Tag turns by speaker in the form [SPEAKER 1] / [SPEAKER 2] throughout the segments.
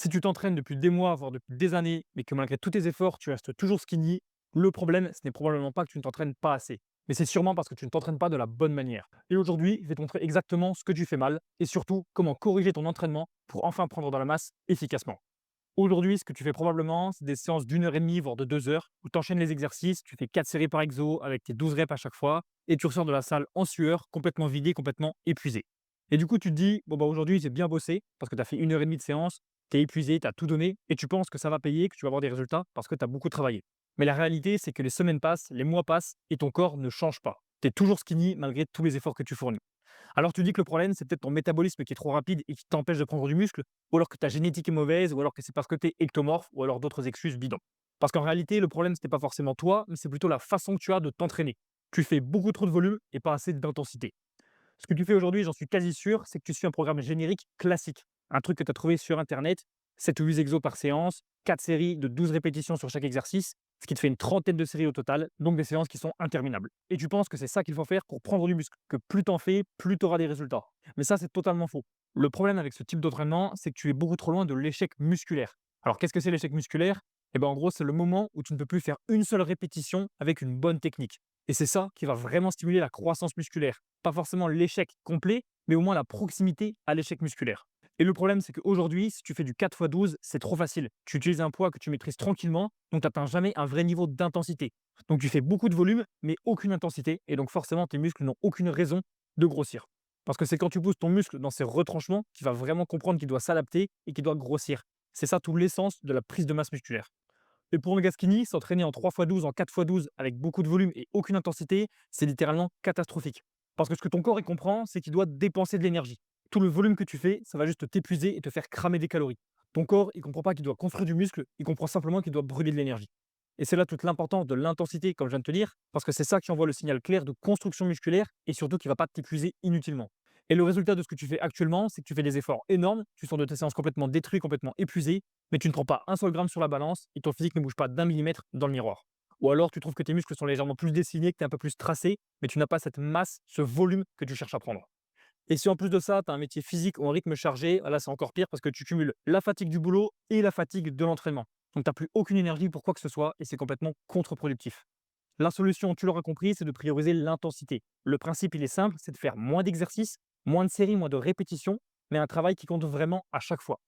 [SPEAKER 1] Si tu t'entraînes depuis des mois, voire depuis des années, mais que malgré tous tes efforts, tu restes toujours skinny, le problème, ce n'est probablement pas que tu ne t'entraînes pas assez, mais c'est sûrement parce que tu ne t'entraînes pas de la bonne manière. Et aujourd'hui, je vais te montrer exactement ce que tu fais mal et surtout comment corriger ton entraînement pour enfin prendre de la masse efficacement. Aujourd'hui, ce que tu fais probablement, c'est des séances d'une heure et demie, voire de 2 heures, où tu enchaînes les exercices, tu fais 4 séries par exo avec tes 12 reps à chaque fois, et tu ressors de la salle en sueur, complètement vidé, complètement épuisé. Et du coup, tu te dis, bon bah aujourd'hui, j'ai bien bossé, parce que tu as fait une heure et demie de séance, tu es épuisé, tu as tout donné, et tu penses que ça va payer, que tu vas avoir des résultats, parce que tu as beaucoup travaillé. Mais la réalité, c'est que les semaines passent, les mois passent, et ton corps ne change pas. Tu es toujours skinny malgré tous les efforts que tu fournis. Alors tu dis que le problème, c'est peut-être ton métabolisme qui est trop rapide et qui t'empêche de prendre du muscle, ou alors que ta génétique est mauvaise, ou alors que c'est parce que tu es ectomorphe, ou alors d'autres excuses bidons. Parce qu'en réalité, le problème, ce n'est pas forcément toi, mais c'est plutôt la façon que tu as de t'entraîner. Tu fais beaucoup trop de volume et pas assez d'intensité. Ce que tu fais aujourd'hui, j'en suis quasi sûr, c'est que tu suis un programme générique classique. Un truc que tu as trouvé sur Internet, 7 ou 8 exos par séance, 4 séries de 12 répétitions sur chaque exercice, ce qui te fait une trentaine de séries au total, donc des séances qui sont interminables. Et tu penses que c'est ça qu'il faut faire pour prendre du muscle, que plus t'en fais, plus tu auras des résultats. Mais ça, c'est totalement faux. Le problème avec ce type d'entraînement, c'est que tu es beaucoup trop loin de l'échec musculaire. Alors qu'est-ce que c'est l'échec musculaire? Eh ben en gros, c'est le moment où tu ne peux plus faire une seule répétition avec une bonne technique. Et c'est ça qui va vraiment stimuler la croissance musculaire. Pas forcément l'échec complet, mais au moins la proximité à l'échec musculaire. Et le problème, c'est qu'aujourd'hui, si tu fais du 4 x 12, c'est trop facile. Tu utilises un poids que tu maîtrises tranquillement, donc tu n'atteins jamais un vrai niveau d'intensité. Donc tu fais beaucoup de volume, mais aucune intensité, et donc forcément, tes muscles n'ont aucune raison de grossir. Parce que c'est quand tu pousses ton muscle dans ses retranchements qu'il va vraiment comprendre qu'il doit s'adapter et qu'il doit grossir. C'est ça tout l'essence de la prise de masse musculaire. Et pour Megaskini, s'entraîner en 3 x 12, en 4 x 12 avec beaucoup de volume et aucune intensité, c'est littéralement catastrophique. Parce que ce que ton corps il comprend, c'est qu'il doit dépenser de l'énergie. Tout le volume que tu fais, ça va juste t'épuiser et te faire cramer des calories. Ton corps, il comprend pas qu'il doit construire du muscle, il comprend simplement qu'il doit brûler de l'énergie. Et c'est là toute l'importance de l'intensité, comme je viens de te dire, parce que c'est ça qui envoie le signal clair de construction musculaire et surtout qui ne va pas t'épuiser inutilement. Et le résultat de ce que tu fais actuellement, c'est que tu fais des efforts énormes, tu sors de tes séances complètement détruit, complètement épuisé, mais tu ne prends pas un seul gramme sur la balance et ton physique ne bouge pas d'un millimètre dans le miroir. Ou alors tu trouves que tes muscles sont légèrement plus dessinés, que tu es un peu plus tracé, mais tu n'as pas cette masse, ce volume que tu cherches à prendre. Et si en plus de ça, tu as un métier physique ou un rythme chargé, là c'est encore pire parce que tu cumules la fatigue du boulot et la fatigue de l'entraînement. Donc tu n'as plus aucune énergie pour quoi que ce soit et c'est complètement contre-productif. La solution, tu l'auras compris, c'est de prioriser l'intensité. Le principe, il est simple, c'est de faire moins d'exercices, moins de séries, moins de répétitions, mais un travail qui compte vraiment à chaque fois.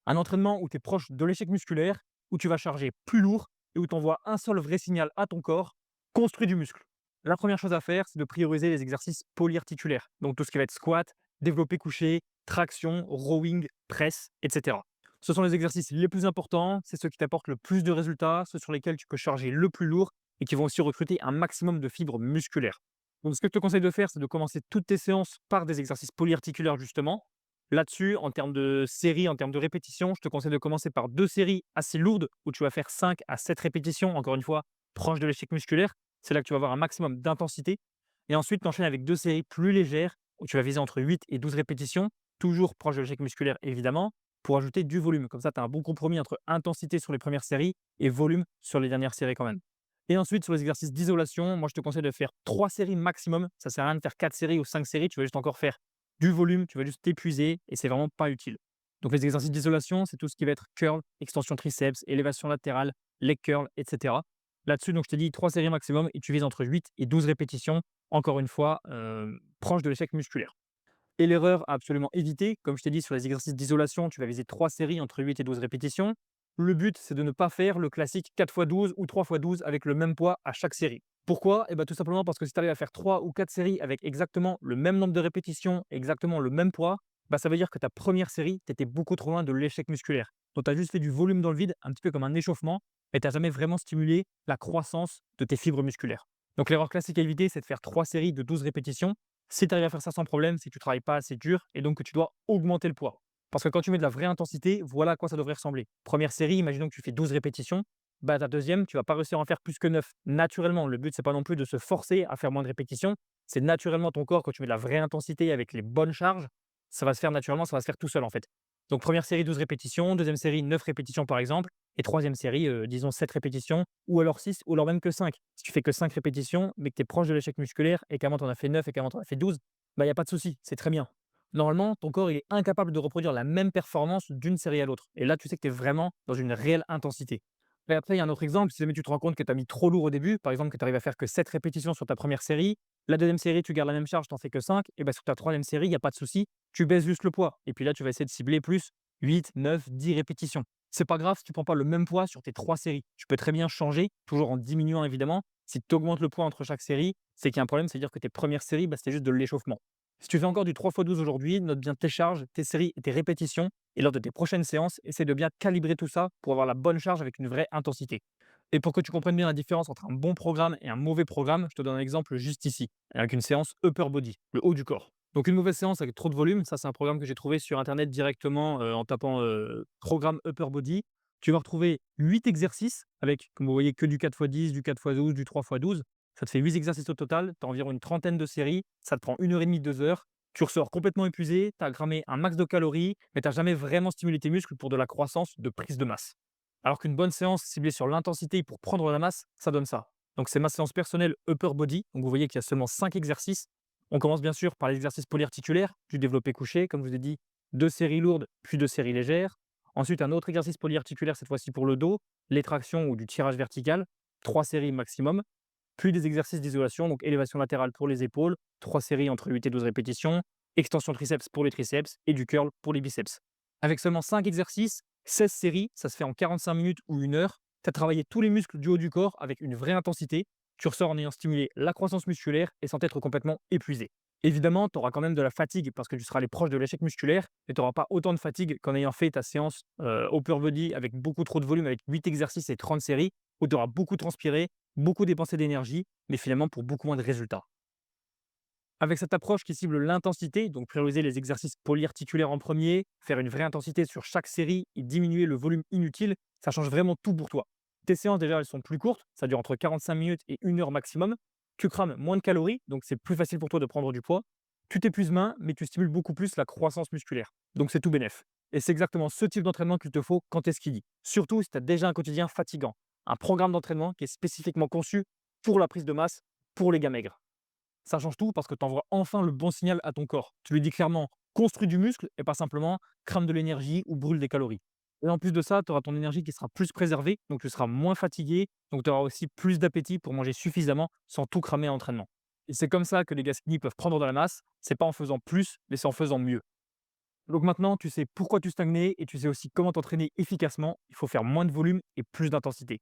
[SPEAKER 1] Un entraînement où tu es proche de l'échec musculaire, où tu vas charger plus lourd et où tu envoies un seul vrai signal à ton corps, construis du muscle. La première chose à faire, c'est de prioriser les exercices polyarticulaires. Donc tout ce qui va être squat, développé couché, traction, rowing, presse, etc. Ce sont les exercices les plus importants, c'est ceux qui t'apportent le plus de résultats, ceux sur lesquels tu peux charger le plus lourd et qui vont aussi recruter un maximum de fibres musculaires. Donc ce que je te conseille de faire, c'est de commencer toutes tes séances par des exercices polyarticulaires justement. Là-dessus, en termes de séries, en termes de répétitions, je te conseille de commencer par 2 séries assez lourdes où tu vas faire 5 à 7 répétitions, encore une fois, proche de l'échec musculaire. C'est là que tu vas avoir un maximum d'intensité. Et ensuite, tu enchaînes avec 2 séries plus légères où tu vas viser entre 8 et 12 répétitions, toujours proche de l'échec musculaire évidemment, pour ajouter du volume. Comme ça, tu as un bon compromis entre intensité sur les premières séries et volume sur les dernières séries quand même. Et ensuite, sur les exercices d'isolation, moi je te conseille de faire 3 séries maximum. Ça ne sert à rien de faire 4 séries ou 5 séries, tu vas juste encore faire du volume, tu vas juste t'épuiser et c'est vraiment pas utile. Donc les exercices d'isolation, c'est tout ce qui va être curl, extension triceps, élévation latérale, leg curl, etc. Là-dessus, donc je t'ai dit 3 séries maximum et tu vises entre 8 et 12 répétitions, encore une fois, proche de l'échec musculaire. Et l'erreur à absolument éviter, comme je t'ai dit sur les exercices d'isolation, tu vas viser 3 séries entre 8 et 12 répétitions. Le but, c'est de ne pas faire le classique 4 x 12 ou 3 x 12 avec le même poids à chaque série. Pourquoi? Eh ben, tout simplement parce que si tu arrives à faire 3 ou 4 séries avec exactement le même nombre de répétitions, exactement le même poids, bah, ça veut dire que ta première série, tu étais beaucoup trop loin de l'échec musculaire. Donc tu as juste fait du volume dans le vide, un petit peu comme un échauffement, mais tu n'as jamais vraiment stimulé la croissance de tes fibres musculaires. Donc l'erreur classique à éviter, c'est de faire 3 séries de 12 répétitions. Si tu arrives à faire ça sans problème, c'est que tu ne travailles pas assez dur et donc que tu dois augmenter le poids. Parce que quand tu mets de la vraie intensité, voilà à quoi ça devrait ressembler. Première série, imaginons que tu fais 12 répétitions, bah ta deuxième, tu vas pas réussir à en faire plus que 9. Naturellement, le but, c'est pas non plus de se forcer à faire moins de répétitions. C'est naturellement ton corps, quand tu mets de la vraie intensité avec les bonnes charges, ça va se faire naturellement, ça va se faire tout seul en fait. Donc première série, 12 répétitions, deuxième série, 9 répétitions par exemple, et troisième série, disons 7 répétitions, ou alors 6, ou alors même que 5. Si tu fais que 5 répétitions, mais que tu es proche de l'échec musculaire et qu'avant tu en as fait 9 et qu'avant tu en as fait 12, bah il n'y a pas de souci, c'est très bien. Normalement, ton corps il est incapable de reproduire la même performance d'une série à l'autre. Et là, tu sais que tu es vraiment dans une réelle intensité. Et après, il y a un autre exemple, si jamais tu te rends compte que tu as mis trop lourd au début, par exemple que tu arrives à faire que 7 répétitions sur ta première série, la deuxième série, tu gardes la même charge, tu n'en fais que 5, et ben sur ta troisième série, il n'y a pas de souci, tu baisses juste le poids. Et puis là, tu vas essayer de cibler plus 8, 9, 10 répétitions. C'est pas grave si tu prends pas le même poids sur tes 3 séries. Tu peux très bien changer, toujours en diminuant évidemment. Si tu augmentes le poids entre chaque série, c'est qu'il y a un problème, c'est-à-dire que tes premières séries, bah, c'était juste de l'échauffement. Si tu fais encore du 3 x 12 aujourd'hui, note bien tes charges, tes séries et tes répétitions. Et lors de tes prochaines séances, essaie de bien calibrer tout ça pour avoir la bonne charge avec une vraie intensité. Et pour que tu comprennes bien la différence entre un bon programme et un mauvais programme, je te donne un exemple juste ici, avec une séance upper body, le haut du corps. Donc une mauvaise séance avec trop de volume, ça c'est un programme que j'ai trouvé sur internet directement en tapant programme upper body. Tu vas retrouver 8 exercices avec, comme vous voyez, que du 4 x 10, du 4 x 12, du 3 x 12. Ça te fait 8 exercices au total, tu as environ une trentaine de séries, ça te prend 1 h 30, 2 heures. Tu ressors complètement épuisé, tu as cramé un max de calories, mais tu n'as jamais vraiment stimulé tes muscles pour de la croissance de prise de masse. Alors qu'une bonne séance ciblée sur l'intensité pour prendre la masse, ça donne ça. Donc c'est ma séance personnelle upper body. Donc vous voyez qu'il y a seulement 5 exercices. On commence bien sûr par l'exercice polyarticulaire, du développé couché, comme je vous ai dit, 2 séries lourdes, puis 2 séries légères. Ensuite, un autre exercice polyarticulaire, cette fois-ci pour le dos, les tractions ou du tirage vertical, 3 séries maximum. Puis des exercices d'isolation, donc élévation latérale pour les épaules, 3 séries entre 8 et 12 répétitions, extension triceps pour les triceps et du curl pour les biceps. Avec seulement 5 exercices, 16 séries, ça se fait en 45 minutes ou 1 heure. Tu as travaillé tous les muscles du haut du corps avec une vraie intensité. Tu ressors en ayant stimulé la croissance musculaire et sans être complètement épuisé. Évidemment, tu auras quand même de la fatigue parce que tu seras allé proche de l'échec musculaire, mais tu n'auras pas autant de fatigue qu'en ayant fait ta séance upper body avec beaucoup trop de volume, avec 8 exercices et 30 séries, où tu auras beaucoup transpiré, beaucoup dépensé d'énergie, mais finalement pour beaucoup moins de résultats. Avec cette approche qui cible l'intensité, donc prioriser les exercices polyarticulaires en premier, faire une vraie intensité sur chaque série et diminuer le volume inutile, ça change vraiment tout pour toi. Tes séances déjà elles sont plus courtes, ça dure entre 45 minutes et 1 heure maximum. Tu crames moins de calories, donc c'est plus facile pour toi de prendre du poids. Tu t'épuises moins, mais tu stimules beaucoup plus la croissance musculaire. Donc c'est tout bénef. Et c'est exactement ce type d'entraînement qu'il te faut quand tu es skinny. Surtout si tu as déjà un quotidien fatigant. Un programme d'entraînement qui est spécifiquement conçu pour la prise de masse, pour les gars maigres. Ça change tout parce que tu envoies enfin le bon signal à ton corps. Tu lui dis clairement: «Construis du muscle» et pas simplement: «Crame de l'énergie» ou «Brûle des calories». Et en plus de ça, tu auras ton énergie qui sera plus préservée, donc tu seras moins fatigué, donc tu auras aussi plus d'appétit pour manger suffisamment sans tout cramer à l'entraînement. Et c'est comme ça que les gars skinny peuvent prendre de la masse, c'est pas en faisant plus, mais c'est en faisant mieux. Donc maintenant, tu sais pourquoi tu stagnais et tu sais aussi comment t'entraîner efficacement. Il faut faire moins de volume et plus d'intensité.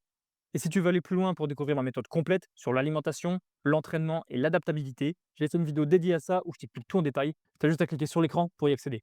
[SPEAKER 1] Et si tu veux aller plus loin pour découvrir ma méthode complète sur l'alimentation, l'entraînement et l'adaptabilité, j'ai laissé une vidéo dédiée à ça où je t'explique tout en détail. Tu as juste à cliquer sur l'écran pour y accéder.